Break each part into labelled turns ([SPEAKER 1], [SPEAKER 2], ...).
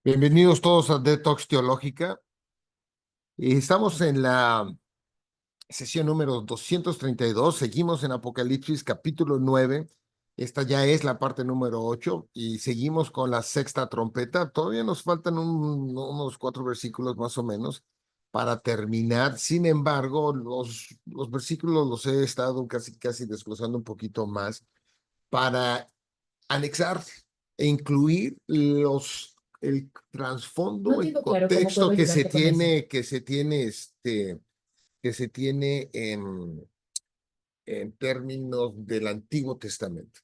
[SPEAKER 1] Bienvenidos todos a Detox Teológica. Y estamos en la sesión número 232. Seguimos en Apocalipsis capítulo 9. Esta ya es la parte número 8 y seguimos con la sexta trompeta. Todavía nos faltan unos 4 versículos más o menos para terminar. Sin embargo, los versículos los he estado casi desglosando un poquito más para anexar e incluir el
[SPEAKER 2] No
[SPEAKER 1] trasfondo, el
[SPEAKER 2] tengo claro cómo puedo
[SPEAKER 1] contexto
[SPEAKER 2] ayudarte con eso.
[SPEAKER 1] que se tiene en términos del Antiguo Testamento.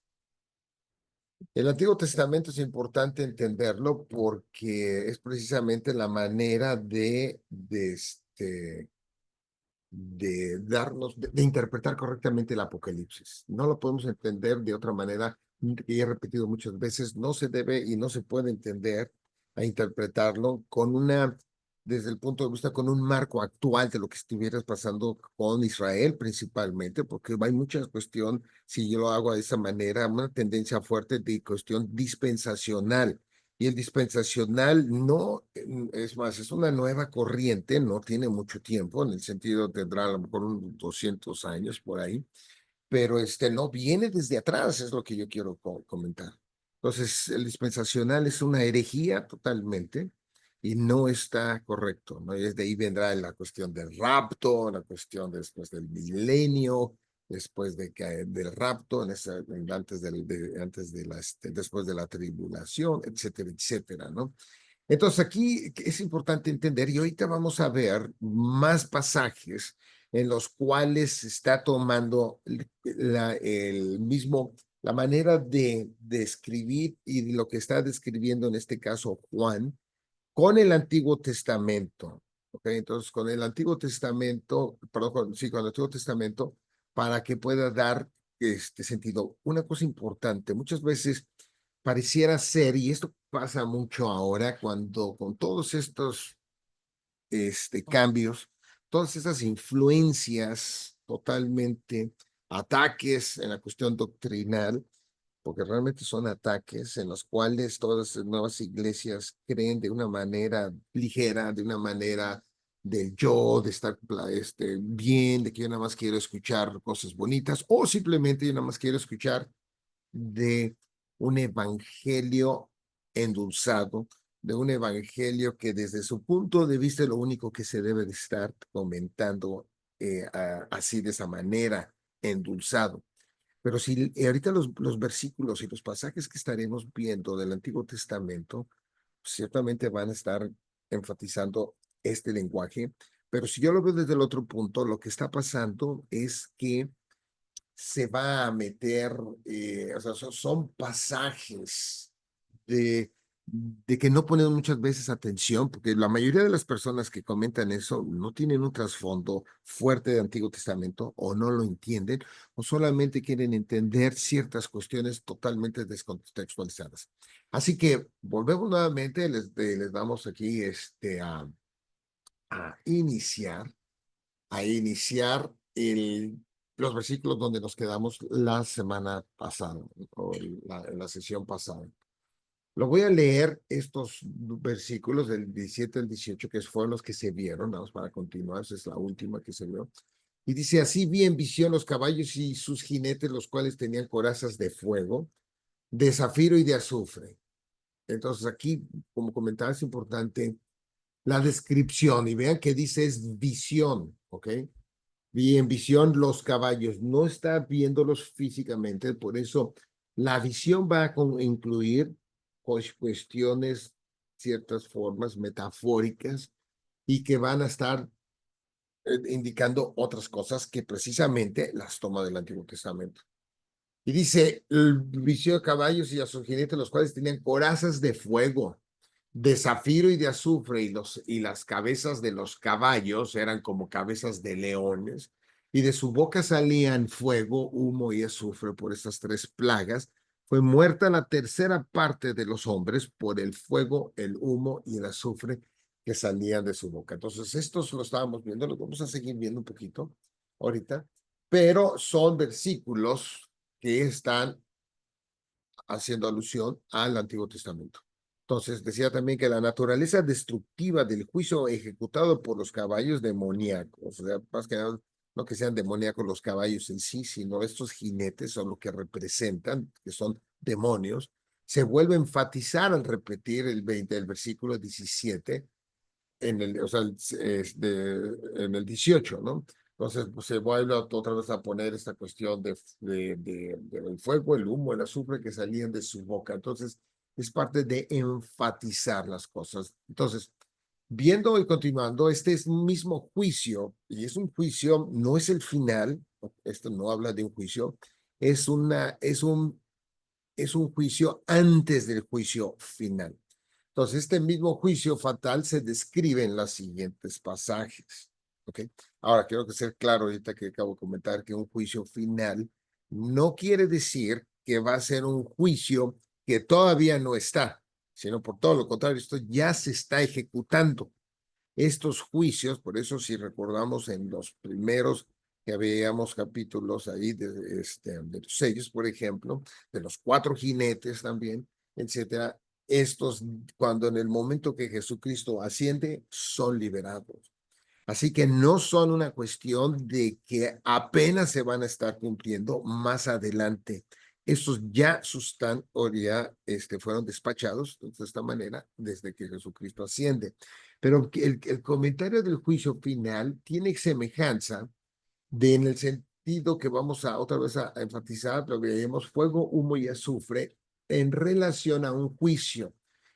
[SPEAKER 1] El Antiguo Testamento es importante entenderlo porque es precisamente la manera de darnos, de interpretar correctamente el Apocalipsis. No lo podemos entender de otra manera, que he repetido muchas veces, no se debe y no se puede entender a interpretarlo desde el punto de vista, con un marco actual de lo que estuvieras pasando con Israel principalmente, porque hay mucha cuestión, si yo lo hago de esa manera, una tendencia fuerte de cuestión dispensacional. Y el dispensacional no, es más, es una nueva corriente, no tiene mucho tiempo, en el sentido tendrá a lo mejor unos 200 años por ahí, pero no viene desde atrás, es lo que yo quiero comentar. Entonces, el dispensacional es una herejía totalmente y no está correcto, ¿no? Y desde ahí vendrá la cuestión del rapto, la cuestión después del milenio, después del rapto, después de la tribulación, etcétera, etcétera, ¿no? Entonces aquí es importante entender, y ahorita vamos a ver más pasajes en los cuales se está tomando la manera de describir y lo que está describiendo en este caso Juan con el Antiguo Testamento. ¿Ok? Entonces, con el Antiguo Testamento, perdón, sí, con el Antiguo Testamento, para que pueda dar este sentido. Una cosa importante, muchas veces pareciera ser, y esto pasa mucho ahora, cuando con todos estos cambios, todas esas influencias totalmente, ataques en la cuestión doctrinal, porque realmente son ataques en los cuales todas las nuevas iglesias creen de una manera ligera, de una manera del yo, de estar bien, de que yo nada más quiero escuchar cosas bonitas, o simplemente yo nada más quiero escuchar de un evangelio endulzado, de un evangelio que desde su punto de vista lo único que se debe de estar comentando así de esa manera, endulzado. Pero si ahorita los versículos y los pasajes que estaremos viendo del Antiguo Testamento ciertamente van a estar enfatizando este lenguaje, pero si yo lo veo desde el otro punto, lo que está pasando es que se va a meter, o sea, son pasajes de, de que no ponen muchas veces atención, porque la mayoría de las personas que comentan eso no tienen un trasfondo fuerte de Antiguo Testamento o no lo entienden o solamente quieren entender ciertas cuestiones totalmente descontextualizadas. Así que volvemos nuevamente, les damos aquí a iniciar los versículos donde nos quedamos la semana pasada o la sesión pasada. Lo voy a leer estos versículos del 17 al 18, que fueron los que se vieron, vamos para continuar, esa es la última que se vio. Y dice, así vi en visión los caballos y sus jinetes, los cuales tenían corazas de fuego, de zafiro y de azufre. Entonces aquí, como comentaba, es importante la descripción y vean que dice es visión, ¿ok? Vi en visión los caballos, no está viéndolos físicamente, por eso la visión va a incluir cuestiones, ciertas formas metafóricas y que van a estar indicando otras cosas que precisamente las toma del Antiguo Testamento. Y dice, el visió de caballos y a sus jinetes, los cuales tenían corazas de fuego, de zafiro y de azufre, y las cabezas de los caballos eran como cabezas de leones, y de su boca salían fuego, humo y azufre por estas tres plagas. Fue muerta la tercera parte de los hombres por el fuego, el humo y el azufre que salían de su boca. Entonces, estos lo estábamos viendo, los vamos a seguir viendo un poquito ahorita, pero son versículos que están haciendo alusión al Antiguo Testamento. Entonces decía también que la naturaleza destructiva del juicio ejecutado por los caballos demoníacos, o sea, más que nada, no que sean demoníacos los caballos en sí, sino estos jinetes son lo que representan, que son demonios, se vuelve a enfatizar al repetir el versículo 17 en el, o sea, en el 18, ¿no? Entonces pues, se vuelve otra vez a poner esta cuestión del fuego, el humo, el azufre que salían de su boca. Entonces, es parte de enfatizar las cosas. Entonces, viendo y continuando, este es un mismo juicio, y es un juicio, no es el final, esto no habla de un juicio, es, es un juicio antes del juicio final. Entonces, este mismo juicio fatal se describe en los siguientes pasajes. ¿Ok? Ahora, quiero que sea claro ahorita que acabo de comentar que un juicio final no quiere decir que va a ser un juicio que todavía no está, sino por todo lo contrario, esto ya se está ejecutando. Estos juicios, por eso si recordamos en los primeros que veíamos capítulos ahí de los sellos, por ejemplo, de los cuatro jinetes también, etcétera, estos, cuando en el momento que Jesucristo asciende, son liberados. Así que no son una cuestión de que apenas se van a estar cumpliendo más adelante. Estos ya están o ya fueron despachados de esta manera desde que Jesucristo asciende. Pero el comentario del juicio final tiene semejanza en el sentido que vamos a otra vez a enfatizar, lo que llamamos fuego, humo y azufre en relación a un juicio,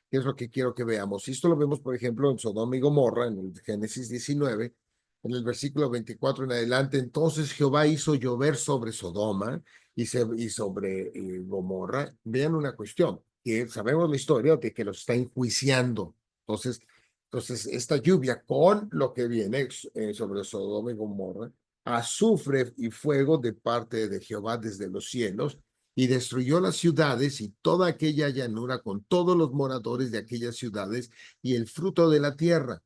[SPEAKER 1] que es lo que quiero que veamos. Esto lo vemos, por ejemplo, en Sodoma y Gomorra, en el Génesis 19, en el versículo 24 en adelante. Entonces Jehová hizo llover sobre Sodoma y sobre Gomorra. Vean una cuestión, que sabemos la historia de que los está enjuiciando. Entonces, esta lluvia con lo que viene sobre Sodoma y Gomorra, azufre y fuego de parte de Jehová desde los cielos, y destruyó las ciudades y toda aquella llanura con todos los moradores de aquellas ciudades y el fruto de la tierra.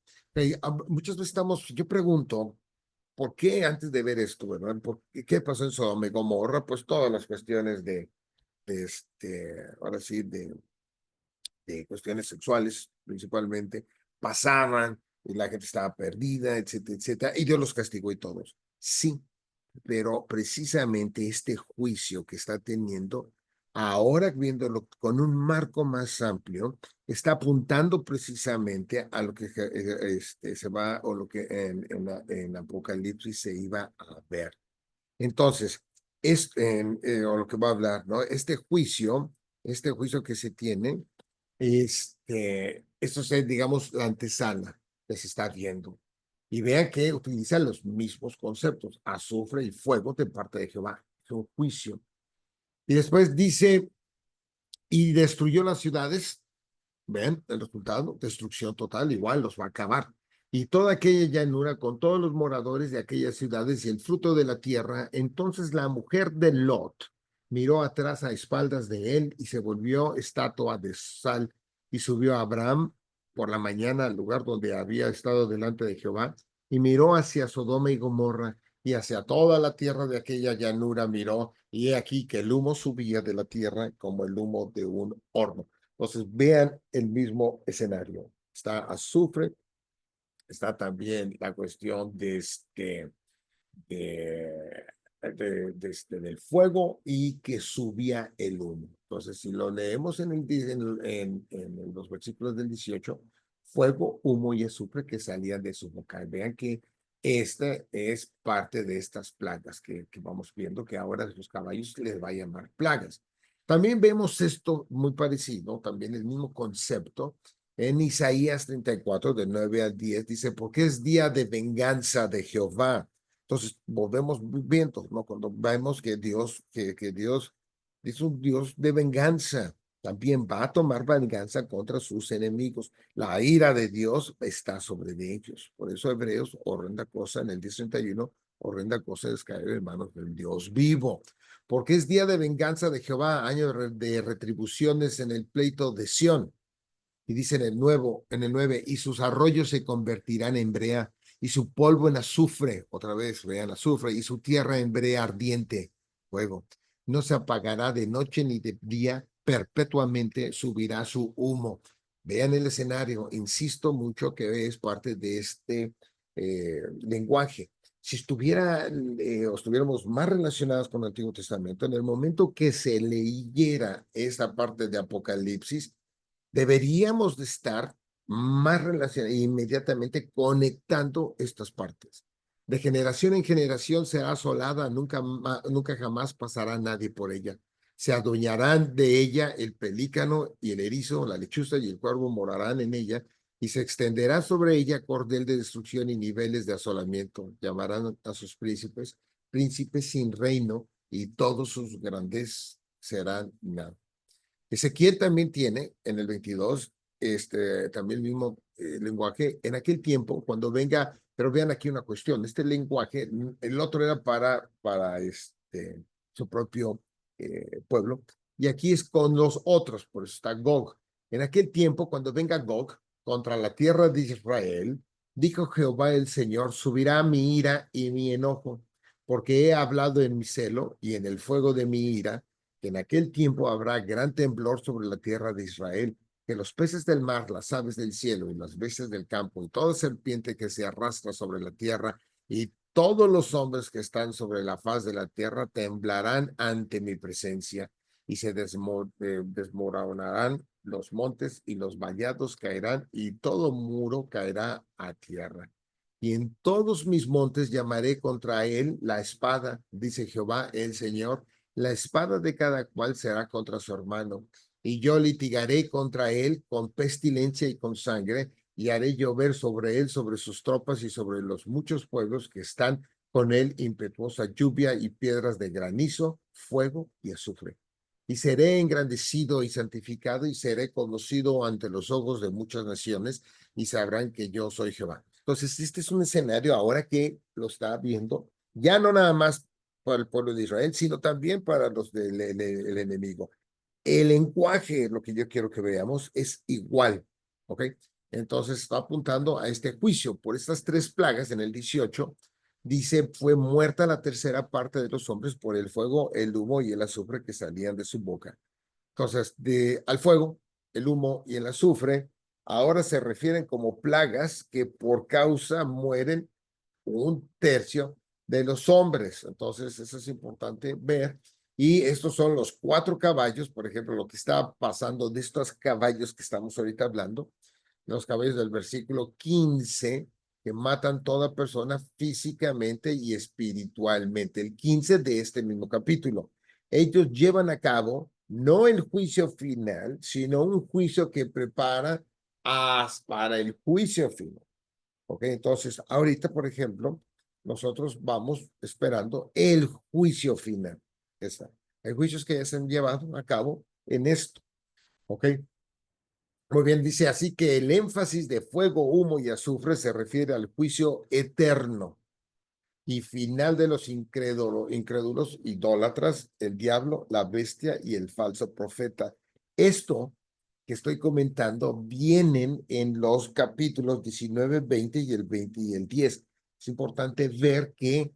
[SPEAKER 1] Muchas veces yo pregunto, ¿por qué antes de ver esto, verdad? ¿Qué pasó en Sodoma y Gomorra? Pues todas las cuestiones ahora sí, de cuestiones sexuales principalmente, pasaban y la gente estaba perdida, etcétera, etcétera, y Dios los castigó y todos. Sí, pero precisamente este juicio que está teniendo, ahora viéndolo con un marco más amplio, está apuntando precisamente a lo que se va o lo que en Apocalipsis se iba a ver. Entonces, o lo que va a hablar, ¿no? Este juicio que se tiene, esto es, digamos, la antesala que se está viendo. Y vean que utiliza los mismos conceptos, azufre y fuego de parte de Jehová. Es un juicio. Y después dice, y destruyó las ciudades. Ven el resultado, destrucción total, igual los va a acabar. Y toda aquella llanura con todos los moradores de aquellas ciudades y el fruto de la tierra. Entonces la mujer de Lot miró atrás a espaldas de él y se volvió estatua de sal y subió a Abraham por la mañana al lugar donde había estado delante de Jehová y miró hacia Sodoma y Gomorra y hacia toda la tierra de aquella llanura miró y he aquí que el humo subía de la tierra como el humo de un horno. Entonces, vean el mismo escenario. Está azufre, está también la cuestión de, del fuego y que subía el humo. Entonces, si lo leemos en los versículos del 18, fuego, humo y azufre que salían de su boca. Vean que esta es parte de estas plagas que vamos viendo, que ahora a los caballos les va a llamar plagas. También vemos esto muy parecido, también el mismo concepto en Isaías 34, de 9 al 10, dice, porque es día de venganza de Jehová. Entonces, volvemos viendo, ¿no? Cuando vemos que Dios es un Dios de venganza, también va a tomar venganza contra sus enemigos. La ira de Dios está sobre de ellos. Por eso Hebreos, horrenda cosa, en el 10:31, horrenda cosa es caer en manos del Dios vivo. Porque es día de venganza de Jehová, año de retribuciones en el pleito de Sión. Y dice en el 9, y sus arroyos se convertirán en brea, y su polvo en azufre, otra vez, vean, azufre, y su tierra en brea ardiente, fuego. No se apagará de noche ni de día, perpetuamente subirá su humo. Vean el escenario, insisto mucho que es parte de este lenguaje. Si o estuviéramos más relacionados con el Antiguo Testamento, en el momento que se leyera esta parte de Apocalipsis, deberíamos de estar más relacionados, inmediatamente conectando estas partes. De generación en generación será asolada, nunca jamás pasará nadie por ella. Se adueñarán de ella el pelícano y el erizo, la lechuza y el cuervo morarán en ella, y se extenderá sobre ella cordel de destrucción y niveles de asolamiento. Llamarán a sus príncipes sin reino, y todos sus grandes serán nada. Ezequiel también tiene en el 22 también el mismo lenguaje. En aquel tiempo, cuando venga, pero vean aquí una cuestión, este lenguaje, el otro era para su propio pueblo, y aquí es con los otros, por eso está Gog. En aquel tiempo, cuando venga Gog contra la tierra de Israel, dijo Jehová el Señor, subirá mi ira y mi enojo, porque he hablado en mi celo y en el fuego de mi ira, que en aquel tiempo habrá gran temblor sobre la tierra de Israel, que los peces del mar, las aves del cielo y las bestias del campo y toda serpiente que se arrastra sobre la tierra y todos los hombres que están sobre la faz de la tierra temblarán ante mi presencia y se desmoronarán los montes y los vallados caerán y todo muro caerá a tierra. Y en todos mis montes llamaré contra él la espada, dice Jehová el Señor, la espada de cada cual será contra su hermano, y yo litigaré contra él con pestilencia y con sangre, y haré llover sobre él, sobre sus tropas y sobre los muchos pueblos que están con él, impetuosa lluvia y piedras de granizo, fuego y azufre. Y seré engrandecido y santificado, y seré conocido ante los ojos de muchas naciones, y sabrán que yo soy Jehová. Entonces, este es un escenario ahora que lo está viendo, ya no nada más para el pueblo de Israel, sino también para los del el enemigo. El lenguaje, lo que yo quiero que veamos, es igual, ¿ok? Entonces está apuntando a este juicio por estas tres plagas en el 18. Dice, fue muerta la tercera parte de los hombres por el fuego, el humo y el azufre que salían de su boca. Entonces, al fuego, el humo y el azufre, ahora se refieren como plagas que por causa mueren un tercio de los hombres. Entonces, eso es importante ver. Y estos son los cuatro caballos, por ejemplo, lo que está pasando de estos caballos que estamos ahorita hablando, los caballos del versículo 15, que matan toda persona físicamente y espiritualmente. El 15 de este mismo capítulo. Ellos llevan a cabo no el juicio final, sino un juicio que prepara para el juicio final. ¿Ok? Entonces, ahorita, por ejemplo, nosotros vamos esperando el juicio final. Está. Hay juicios que ya se han llevado a cabo en esto. ¿Ok? Muy bien, dice así que el énfasis de fuego, humo y azufre se refiere al juicio eterno y final de los incrédulos, idólatras, el diablo, la bestia y el falso profeta. Esto que estoy comentando vienen en los capítulos 19, 20 y el 20 y el 10. Es importante ver que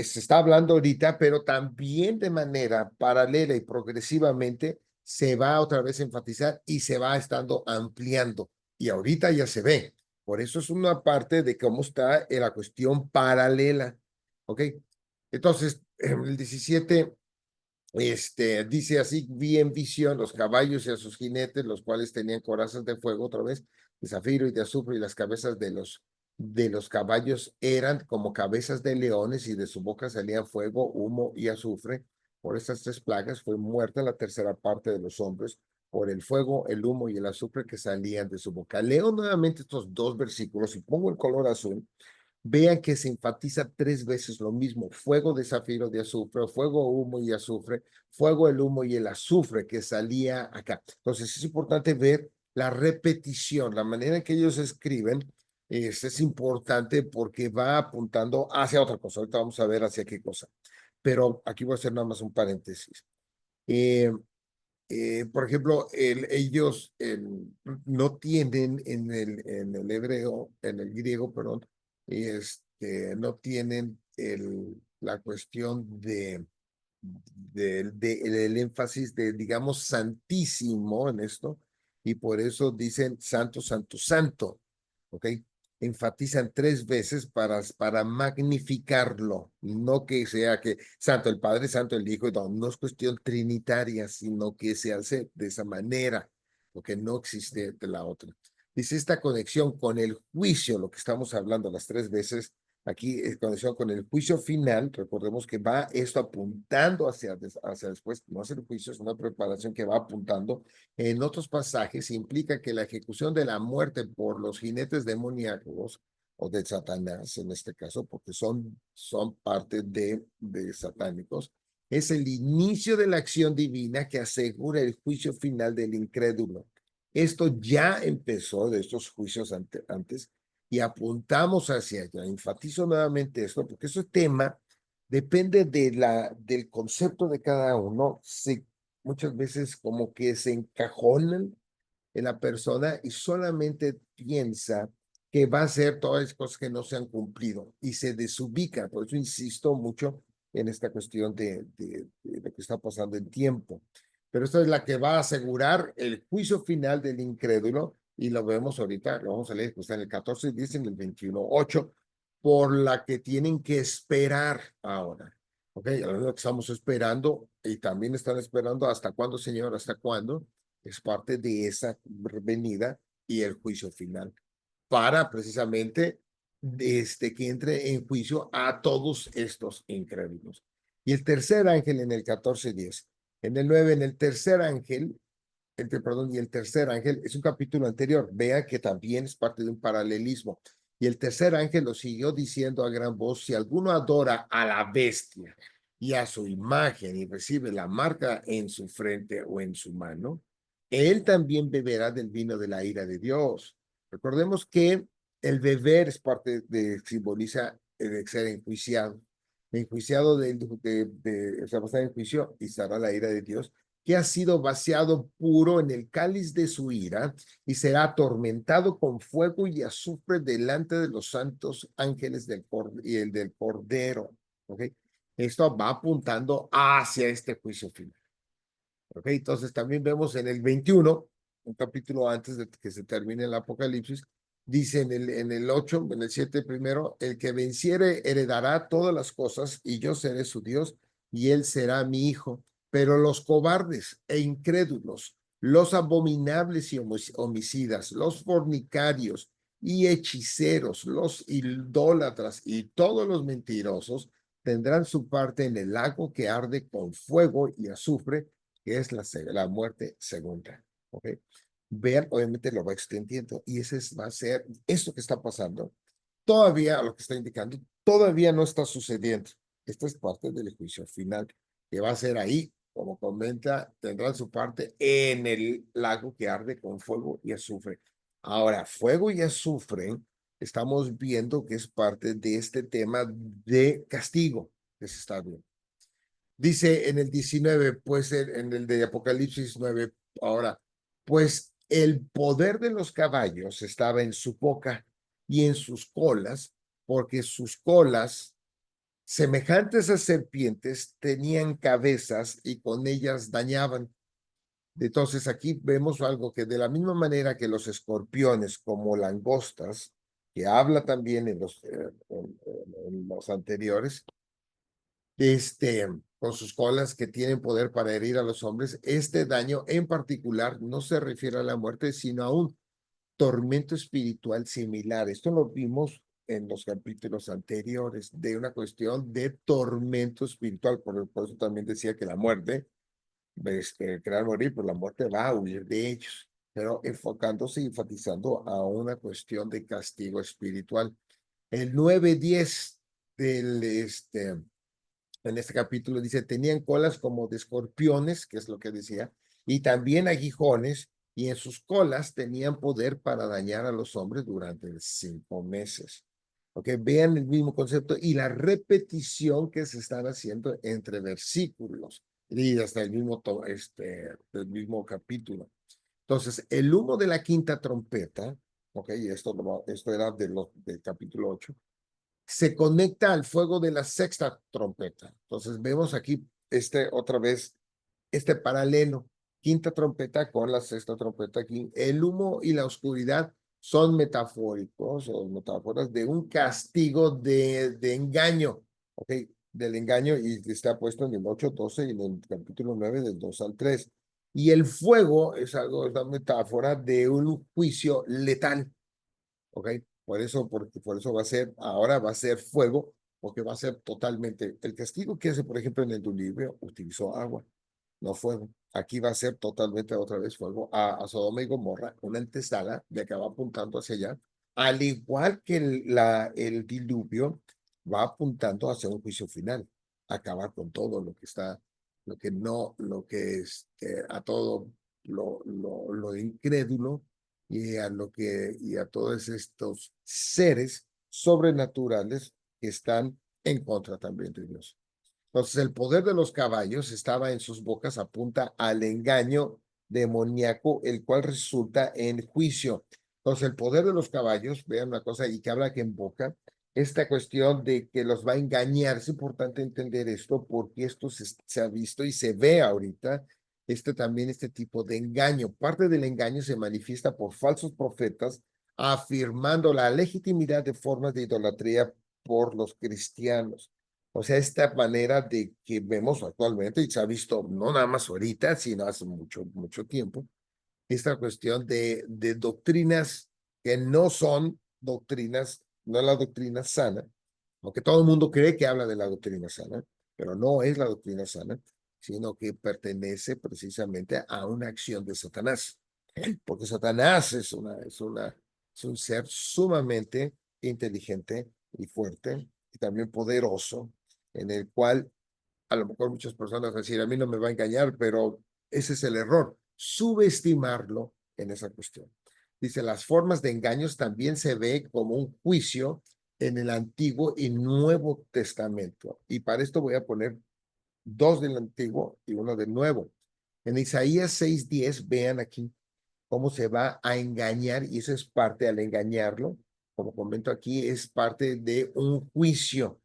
[SPEAKER 1] se está hablando ahorita, pero también de manera paralela y progresivamente se va otra vez a enfatizar y se va estando ampliando. Y ahorita ya se ve. Por eso es una parte de cómo está la cuestión paralela. ¿Ok? Entonces, el 17 dice así, vi en visión los caballos y a sus jinetes, los cuales tenían corazas de fuego otra vez, de zafiro y de azufre, y las cabezas de los caballos eran como cabezas de leones, y de su boca salía fuego, humo y azufre. Por estas tres plagas fue muerta la tercera parte de los hombres, por el fuego, el humo y el azufre que salían de su boca. Leo nuevamente estos dos versículos y pongo el color azul. Vean que se enfatiza tres veces lo mismo: fuego de zafiro de azufre, fuego, humo y azufre, fuego, el humo y el azufre que salía acá. Entonces es importante ver la repetición, la manera en que ellos escriben. Es importante porque va apuntando hacia otra cosa. Ahorita vamos a ver hacia qué cosa. Pero aquí voy a hacer nada más un paréntesis. Eh, por ejemplo, ellos no tienen en el hebreo, en el griego, perdón, no tienen la cuestión el énfasis de, digamos, santísimo en esto. y por eso dicen santo, santo, santo, ¿ok? Enfatizan 3 veces para magnificarlo, no que sea que santo el Padre, santo el Hijo, no, no es cuestión trinitaria, sino que se hace de esa manera, porque no existe de la otra. Dice esta conexión con el juicio, lo que estamos hablando las 3 veces, aquí es conexión con el juicio final. Recordemos que va esto apuntando hacia después, no es el juicio, es una preparación que va apuntando. En otros pasajes implica que la ejecución de la muerte por los jinetes demoníacos o de Satanás, en este caso, porque son parte de satánicos, es el inicio de la acción divina que asegura el juicio final del incrédulo. Esto ya empezó de estos juicios antes y apuntamos hacia allá. Enfatizo nuevamente esto porque ese tema depende del concepto de cada uno. Muchas veces como que se encajonan en la persona y solamente piensa que va a hacer todas las cosas que no se han cumplido y se desubica. Por eso insisto mucho en esta cuestión de lo que está pasando en tiempo. Pero esta es la que va a asegurar el juicio final del incrédulo y lo vemos ahorita, lo vamos a leer, está en el 14, dice en el 21:8, por la que tienen que esperar ahora. Ok, lo que estamos esperando y también están esperando hasta cuándo, Señor, hasta cuándo. Es parte de esa venida y el juicio final para precisamente que entre en juicio a todos estos incrédulos. Y el tercer ángel en el 14:10. En el 9, en el tercer ángel, perdón, y el tercer ángel es un capítulo anterior. Vea que también es parte de un paralelismo. Y el tercer ángel lo siguió diciendo a gran voz: si alguno adora a la bestia y a su imagen y recibe la marca en su frente o en su mano, él también beberá del vino de la ira de Dios. Recordemos que el beber es parte simboliza el ser enjuiciado. Enjuiciado o sea, va a estar en juicio y estará la ira de Dios, que ha sido vaciado puro en el cáliz de su ira y será atormentado con fuego y azufre delante de los santos ángeles y el del Cordero. ¿Okay? Esto va apuntando hacia este juicio final. ¿Okay? Entonces también vemos en el 21, un capítulo antes de que se termine el Apocalipsis, dice en el 8, en el 7 primero: el que venciere heredará todas las cosas y yo seré su Dios y él será mi hijo. Pero los cobardes e incrédulos, los abominables y homicidas, los fornicarios y hechiceros, los idólatras y todos los mentirosos tendrán su parte en el lago que arde con fuego y azufre, que es la muerte segunda. ¿Ok? Vean, obviamente lo va extendiendo y ese va a ser esto que está pasando. Todavía, lo que está indicando, todavía no está sucediendo. Esta es parte del juicio final, que va a ser ahí, como comenta, tendrán su parte en el lago que arde con fuego y azufre. Ahora, fuego y azufre, estamos viendo que es parte de este tema de castigo que se está viendo. Dice en el 19, pues en el de Apocalipsis 9, ahora, pues el poder de los caballos estaba en su boca y en sus colas, porque sus colas, semejantes a serpientes, tenían cabezas y con ellas dañaban. Entonces aquí vemos algo que de la misma manera que los escorpiones como langostas, que habla también en los anteriores, con sus colas que tienen poder para herir a los hombres, este daño en particular no se refiere a la muerte, sino a un tormento espiritual similar. Esto lo vimos en los capítulos anteriores, de una cuestión de tormento espiritual. Por eso también decía que la muerte, crear morir, pues la muerte va a huir de ellos, pero enfocándose y enfatizando a una cuestión de castigo espiritual. El 9:10 del en este capítulo dice: tenían colas como de escorpiones, que es lo que decía, y también aguijones, y en sus colas tenían poder para dañar a los hombres durante 5 meses. Ok, vean el mismo concepto y la repetición que se están haciendo entre versículos y hasta el mismo capítulo. Entonces, el humo de la quinta trompeta, ok, esto era del capítulo 8, se conecta al fuego de la sexta trompeta. Entonces vemos aquí otra vez este paralelo quinta trompeta con la sexta trompeta aquí. El humo y la oscuridad son metafóricos o metáforas de un castigo de engaño, ¿ok? Del engaño, y está puesto en el 8:12 y en el capítulo 9 del 2 al 3. Y el fuego es algo, es una metáfora de un juicio letal, ¿ok? Por eso va a ser, ahora va a ser fuego, porque va a ser totalmente, el castigo que hace, por ejemplo, en el diluvio, utilizó agua, no fuego. Aquí va a ser totalmente otra vez fuego a Sodoma y Gomorra, una antesala de que va apuntando hacia allá, al igual que el diluvio va apuntando hacia un juicio final, acabar con todo lo que está, lo que no, lo que es, a todo lo incrédulo y a todos estos seres sobrenaturales que están en contra también de Dios. Entonces, el poder de los caballos estaba en sus bocas, apunta al engaño demoníaco, el cual resulta en juicio. Entonces, el poder de los caballos, vean una cosa, y que habla que en boca, esta cuestión de que los va a engañar, es importante entender esto porque esto se ha visto y se ve ahorita, también este tipo de engaño. Parte del engaño se manifiesta por falsos profetas, afirmando la legitimidad de formas de idolatría por los cristianos. O sea, esta manera de que vemos actualmente, y se ha visto no nada más ahorita, sino hace mucho, mucho tiempo, esta cuestión de doctrinas que no son doctrinas, no es la doctrina sana, aunque todo el mundo cree que habla de la doctrina sana, pero no es la doctrina sana, sino que pertenece precisamente a una acción de Satanás, porque Satanás es un ser sumamente inteligente y fuerte y también poderoso, en el cual a lo mejor muchas personas van a decir, a mí no me va a engañar, pero ese es el error, subestimarlo en esa cuestión. Dice, las formas de engaños también se ve como un juicio en el Antiguo y Nuevo Testamento. Y para esto voy a poner dos del Antiguo y uno del Nuevo. En Isaías 6:10, vean aquí cómo se va a engañar, y eso es parte al engañarlo, como comento aquí, es parte de un juicio.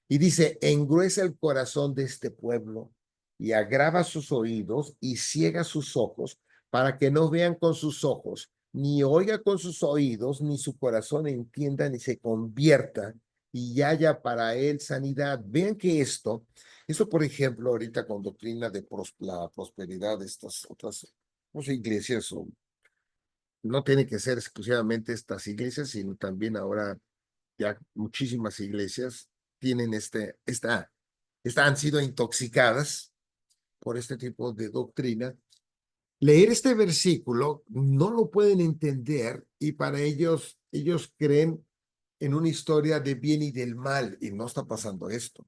[SPEAKER 1] Y dice, engruesa el corazón de este pueblo y agrava sus oídos y ciega sus ojos para que no vean con sus ojos, ni oiga con sus oídos, ni su corazón entienda, ni se convierta y haya para él sanidad. Vean que esto por ejemplo, ahorita con doctrina de la prosperidad de estas otras pues, iglesias, no tiene que ser exclusivamente estas iglesias, sino también ahora ya muchísimas iglesias tienen han sido intoxicadas por este tipo de doctrina. Leer este versículo no lo pueden entender y para ellos creen en una historia de bien y del mal y no está pasando esto.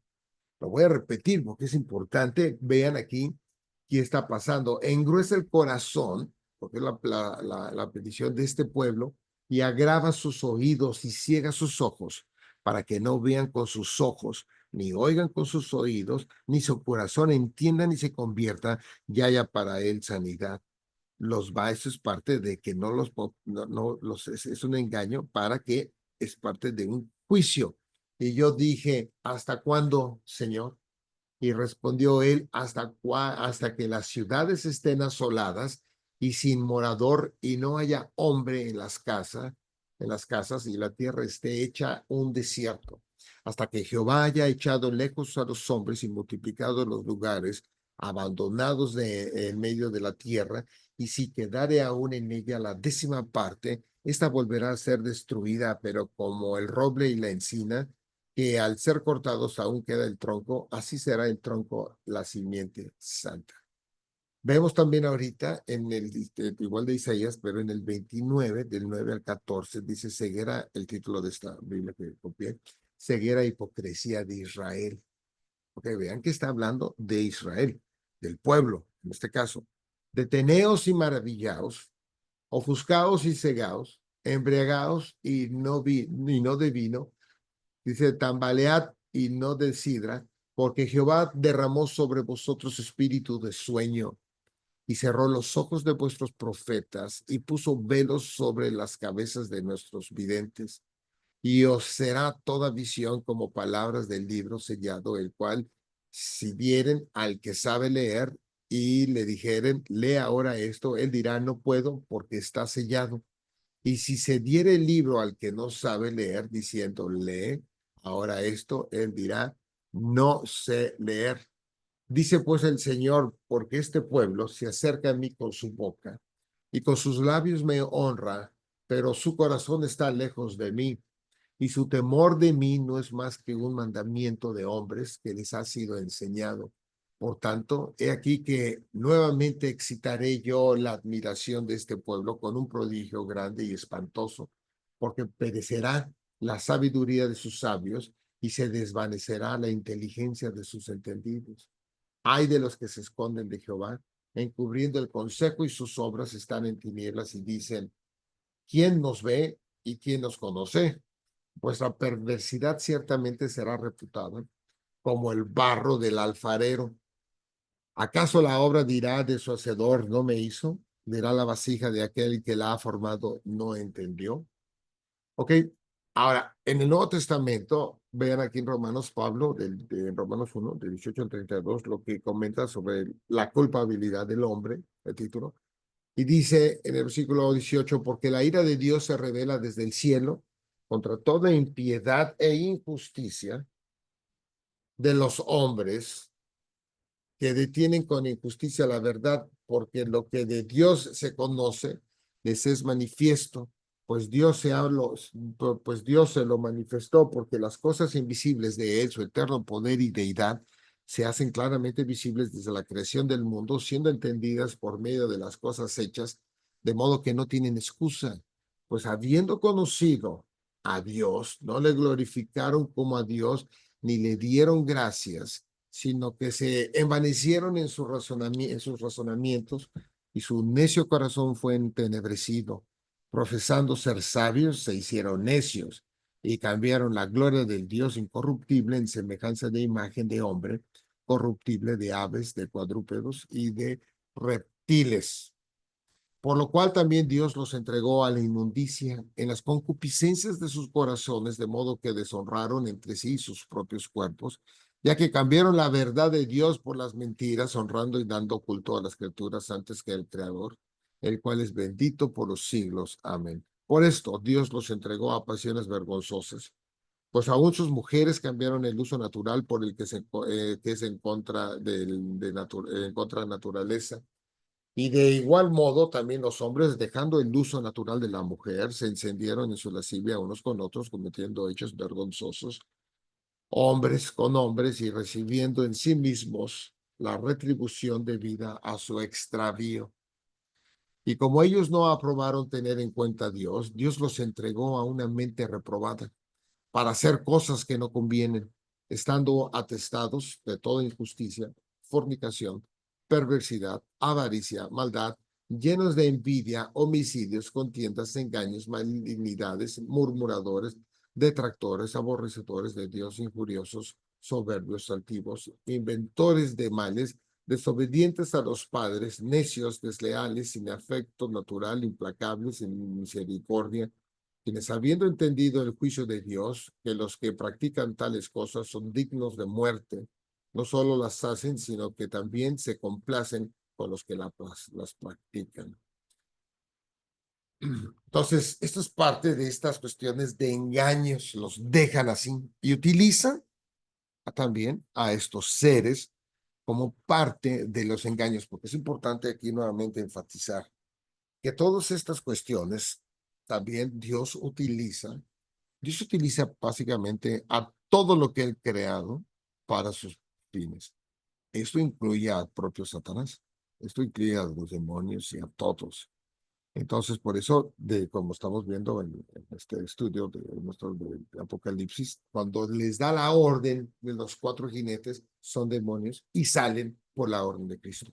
[SPEAKER 1] Lo voy a repetir porque es importante. Vean aquí qué está pasando. Engruesa el corazón, porque es la petición de este pueblo, y agrava sus oídos y ciega sus ojos, para que no vean con sus ojos, ni oigan con sus oídos, ni su corazón entienda ni se convierta, y haya para él sanidad. Eso es parte de que es un engaño para que es parte de un juicio. Y yo dije, ¿hasta cuándo, Señor? Y respondió él, hasta que las ciudades estén asoladas y sin morador y no haya hombre en las casas y la tierra esté hecha un desierto, hasta que Jehová haya echado lejos a los hombres y multiplicado los lugares abandonados en medio de la tierra, y si quedare aún en ella la 10ª parte, esta volverá a ser destruida, pero como el roble y la encina, que al ser cortados aún queda el tronco, así será el tronco la simiente santa. Vemos también ahorita igual de Isaías, pero en el 29, del 9 al 14, dice ceguera, el título de esta Biblia que copié, ceguera e hipocresía de Israel. Ok, vean que está hablando de Israel, del pueblo, en este caso. Deteneos y maravillaos, ofuscaos y cegaos, embriagaos y no de vino. Dice, tambalead y no de sidra, porque Jehová derramó sobre vosotros espíritu de sueño y cerró los ojos de vuestros profetas y puso velos sobre las cabezas de nuestros videntes. Y os será toda visión como palabras del libro sellado, el cual, si dieren al que sabe leer y le dijeren, lee ahora esto, él dirá, no puedo porque está sellado. Y si se diere el libro al que no sabe leer, diciendo, lee ahora esto, él dirá, no sé leer. Dice pues el Señor, porque este pueblo se acerca a mí con su boca y con sus labios me honra, pero su corazón está lejos de mí y su temor de mí no es más que un mandamiento de hombres que les ha sido enseñado. Por tanto, he aquí que nuevamente excitaré yo la admiración de este pueblo con un prodigio grande y espantoso, porque perecerá la sabiduría de sus sabios y se desvanecerá la inteligencia de sus entendidos. Ay de los que se esconden de Jehová, encubriendo el consejo y sus obras están en tinieblas y dicen, ¿quién nos ve y quién nos conoce? Vuestra perversidad ciertamente será reputada como el barro del alfarero. ¿Acaso la obra dirá de su hacedor, no me hizo? Dirá la vasija de aquel que la ha formado, no entendió. Ok, ahora, en el Nuevo Testamento, vean aquí en Romanos, Pablo, de Romanos 1, de 18 al 32, lo que comenta sobre la culpabilidad del hombre, el título, y dice en el versículo 18, porque la ira de Dios se revela desde el cielo contra toda impiedad e injusticia de los hombres que detienen con injusticia la verdad, porque lo que de Dios se conoce les es manifiesto, pues Dios se habló, pues Dios se lo manifestó, porque las cosas invisibles de él, su eterno poder y deidad, se hacen claramente visibles desde la creación del mundo, siendo entendidas por medio de las cosas hechas, de modo que no tienen excusa, pues habiendo conocido a Dios, no le glorificaron como a Dios, ni le dieron gracias, sino que se envanecieron en, en sus razonamientos y su necio corazón fue entenebrecido. Profesando ser sabios, se hicieron necios y cambiaron la gloria del Dios incorruptible en semejanza de imagen de hombre, corruptible de aves, de cuadrúpedos y de reptiles. Por lo cual también Dios los entregó a la inmundicia en las concupiscencias de sus corazones, de modo que deshonraron entre sí sus propios cuerpos, ya que cambiaron la verdad de Dios por las mentiras, honrando y dando culto a las criaturas antes que el Creador, el cual es bendito por los siglos. Amén. Por esto Dios los entregó a pasiones vergonzosas, pues aún sus mujeres cambiaron el uso natural por el que es en contra en contra de naturaleza, y de igual modo, también los hombres, dejando el uso natural de la mujer, se encendieron en su lascivia unos con otros, cometiendo hechos vergonzosos, hombres con hombres, y recibiendo en sí mismos la retribución debida a su extravío. Y como ellos no aprobaron tener en cuenta a Dios, Dios los entregó a una mente reprobada para hacer cosas que no convienen, estando atestados de toda injusticia, fornicación, perversidad, avaricia, maldad, llenos de envidia, homicidios, contiendas, engaños, malignidades, murmuradores, detractores, aborrecedores de Dios, injuriosos, soberbios, altivos, inventores de males, desobedientes a los padres, necios, desleales, sin afecto natural, implacables, sin misericordia, quienes habiendo entendido el juicio de Dios, que los que practican tales cosas son dignos de muerte, no solo las hacen, sino que también se complacen con los que las practican. Entonces, esto es parte de estas cuestiones de engaños, los dejan así y utilizan también a estos seres como parte de los engaños, porque es importante aquí nuevamente enfatizar que todas estas cuestiones también Dios utiliza básicamente a todo lo que él ha creado para sus fines. Esto incluye al propio Satanás, esto incluye a los demonios y a todos. Entonces, por eso, como estamos viendo en este estudio de nuestro de Apocalipsis, cuando les da la orden de los cuatro jinetes, son demonios y salen por la orden de Cristo.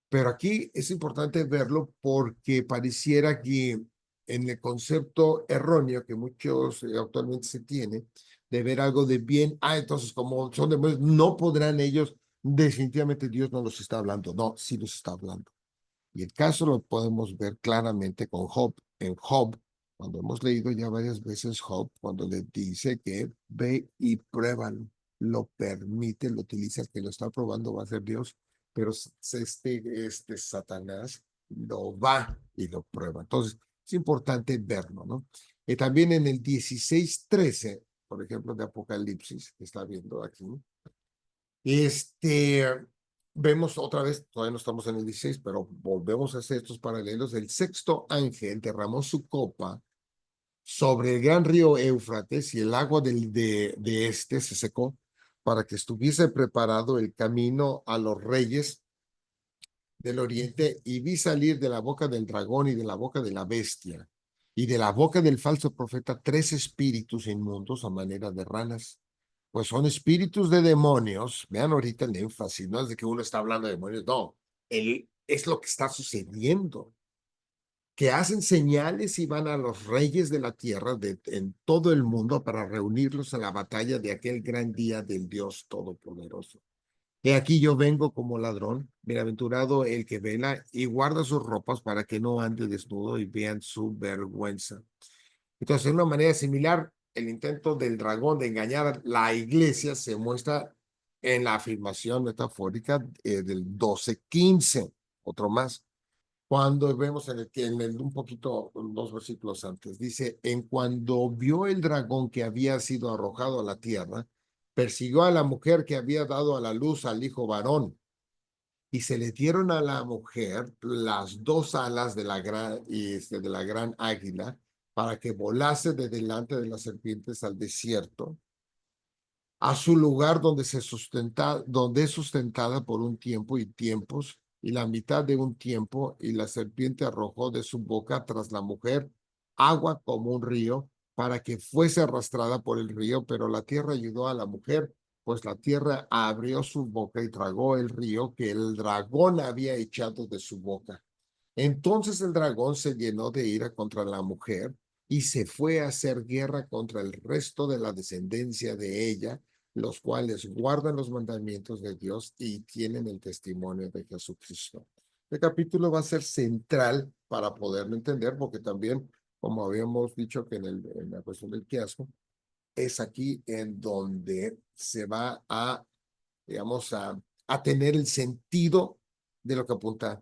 [SPEAKER 1] Pero aquí es importante verlo porque pareciera que en el concepto erróneo que muchos actualmente se tiene de ver algo de bien, entonces como son demonios, no podrán ellos, definitivamente Dios no los está hablando, no, sí los está hablando. Y el caso lo podemos ver claramente con Job. En Job, cuando hemos leído ya varias veces Job, cuando le dice que ve y pruébalo, lo permite, lo utiliza, el que lo está probando va a ser Dios, pero este Satanás lo va y lo prueba. Entonces, es importante verlo, ¿no? También en el 16:13, por ejemplo, de Apocalipsis, que está viendo aquí, vemos otra vez, todavía no estamos en el 16, pero volvemos a hacer estos paralelos. El sexto ángel derramó su copa sobre el gran río Éufrates y el agua de este se secó para que estuviese preparado el camino a los reyes del oriente, y vi salir de la boca del dragón y de la boca de la bestia y de la boca del falso profeta 3 espíritus inmundos a manera de ranas. Pues son espíritus de demonios. Vean ahorita el énfasis, no es de que uno está hablando de demonios, no, es lo que está sucediendo, que hacen señales y van a los reyes de la tierra en todo el mundo para reunirlos a la batalla de aquel gran día del Dios Todopoderoso. He aquí yo vengo como ladrón, bienaventurado el que vela y guarda sus ropas para que no ande desnudo y vean su vergüenza. Entonces, de una manera similar, el intento del dragón de engañar a la iglesia se muestra en la afirmación metafórica del 12:15, otro más. Cuando vemos un poquito, 2 versículos antes, dice, en cuando vio el dragón que había sido arrojado a la tierra, persiguió a la mujer que había dado a la luz al hijo varón, y se le dieron a la mujer las 2 alas de la gran águila para que volase de delante de las serpientes al desierto, a su lugar donde es sustentada por un tiempo y tiempos, y la mitad de un tiempo, y la serpiente arrojó de su boca tras la mujer agua como un río, para que fuese arrastrada por el río, pero la tierra ayudó a la mujer, pues la tierra abrió su boca y tragó el río que el dragón había echado de su boca. Entonces el dragón se llenó de ira contra la mujer y se fue a hacer guerra contra el resto de la descendencia de ella, los cuales guardan los mandamientos de Dios y tienen el testimonio de Jesucristo. El capítulo va a ser central para poderlo entender, porque también, como habíamos dicho que en la cuestión del quiasmo, es aquí en donde se va a, digamos, a tener el sentido de lo que apunta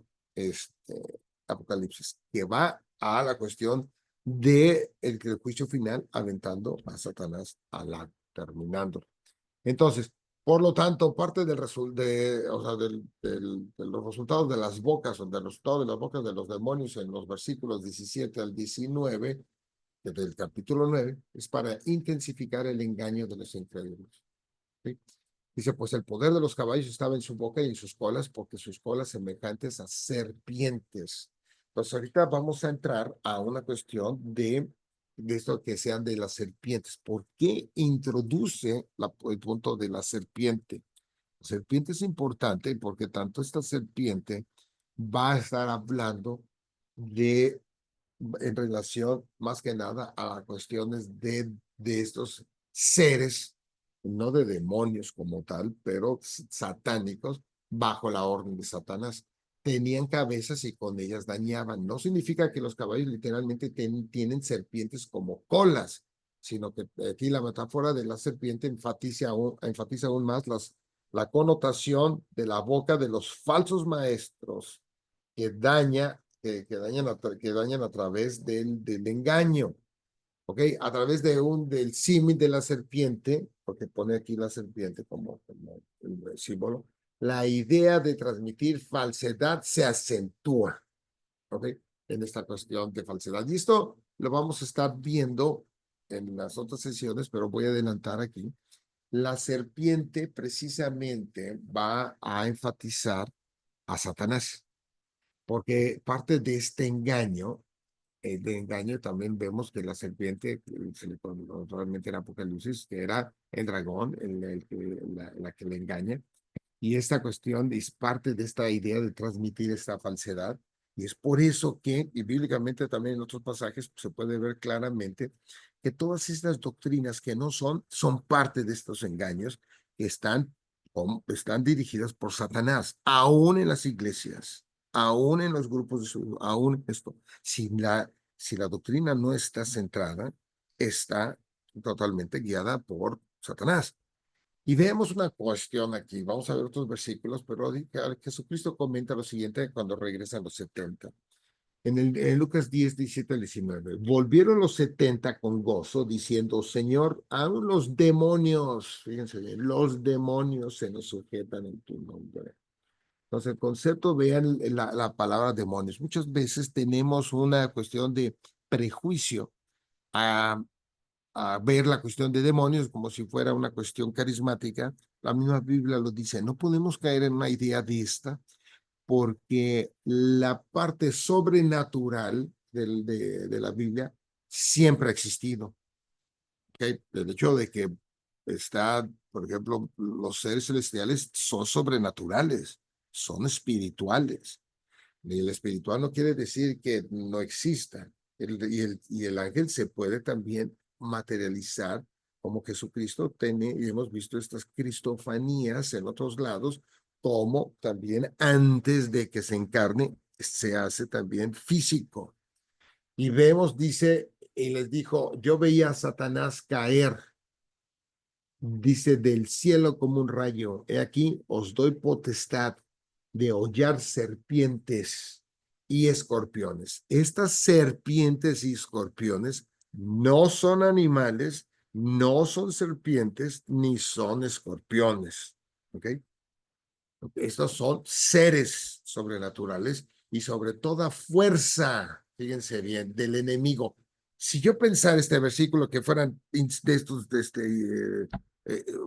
[SPEAKER 1] Apocalipsis, que va a la cuestión de el juicio final aventando a Satanás al lago, terminando. Entonces, por lo tanto, parte o sea, de los resultados de las bocas, o de los resultados de las bocas de los demonios en los versículos 17 al 19 del capítulo 9, es para intensificar el engaño de los incrédulos. ¿Sí? Dice, pues el poder de los caballos estaba en su boca y en sus colas, porque sus colas semejantes a serpientes. Entonces ahorita vamos a entrar a una cuestión de esto que sean de las serpientes. ¿Por qué introduce el punto de la serpiente? La serpiente es importante porque tanto esta serpiente va a estar hablando de, en relación más que nada a las cuestiones de estos seres, no de demonios como tal, pero satánicos, bajo la orden de Satanás. Tenían cabezas y con ellas dañaban. No significa que los caballos literalmente tienen serpientes como colas, sino que aquí la metáfora de la serpiente enfatiza aún más la connotación de la boca de los falsos maestros que dañan a través del engaño, ¿ok? A través del símil de la serpiente, porque pone aquí la serpiente como el símbolo, la idea de transmitir falsedad se acentúa, ¿ok? En esta cuestión de falsedad. Y esto lo vamos a estar viendo en las otras sesiones, pero voy a adelantar aquí. La serpiente precisamente va a enfatizar a Satanás, porque parte de este engaño, de engaño, también vemos que la serpiente, se le conoce realmente en Apocalipsis, que era el dragón, la que le engaña, y esta cuestión es parte de esta idea de transmitir esta falsedad, y es por eso que, y bíblicamente también en otros pasajes, se puede ver claramente que todas estas doctrinas que no son parte de estos engaños que están dirigidas por Satanás, aún en las iglesias, aún en los grupos aún esto. Si la doctrina no está centrada, está totalmente guiada por Satanás. Y vemos una cuestión aquí, vamos a ver otros versículos, pero Jesucristo comenta lo siguiente cuando regresan los 70. En Lucas 10, 17 al 19. Volvieron los 70 con gozo, diciendo, Señor, aún los demonios, fíjense bien, los demonios se nos sujetan en tu nombre. Entonces, el concepto, vean la palabra demonios. Muchas veces tenemos una cuestión de prejuicio a, a ver la cuestión de demonios como si fuera una cuestión carismática. La misma Biblia lo dice. No podemos caer en una idea de esta porque la parte sobrenatural de la Biblia siempre ha existido. ¿Okay? El hecho de que está, por ejemplo, los seres celestiales son sobrenaturales, son espirituales. Y el espiritual no quiere decir que no exista. Y el ángel se puede también materializar como Jesucristo tiene, y hemos visto estas cristofanías en otros lados, como también antes de que se encarne, se hace también físico. Y vemos, dice, y les dijo, yo veía a Satanás caer, dice, del cielo como un rayo. He aquí, os doy potestad de hollar serpientes y escorpiones. Estas serpientes y escorpiones no son animales, no son serpientes, ni son escorpiones. ¿Ok? Estos son seres sobrenaturales y sobre toda fuerza, fíjense bien, del enemigo. Si yo pensara este versículo que fueran de estos,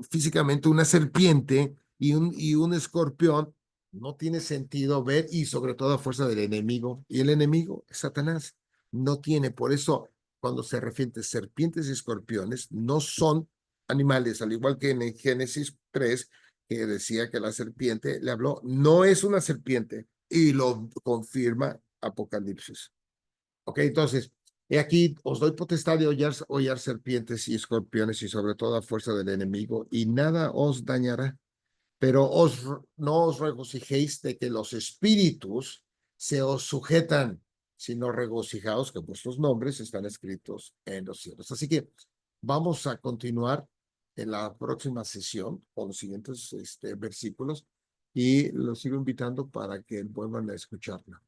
[SPEAKER 1] físicamente una serpiente y un escorpión, no tiene sentido ver y sobre toda fuerza del enemigo. Y el enemigo es Satanás. No tiene, por eso cuando se refiere a serpientes y escorpiones, no son animales, al igual que en Génesis 3 que decía que la serpiente le habló, no es una serpiente, y lo confirma Apocalipsis. Ok, entonces, he aquí, os doy potestad de hollar serpientes y escorpiones y sobre toda fuerza del enemigo, y nada os dañará. Pero no os regocijéis de que los espíritus se os sujetan, sino regocijaos que vuestros nombres están escritos en los cielos. Así que vamos a continuar en la próxima sesión con los siguientes versículos y los sigo invitando para que vuelvan a escucharla.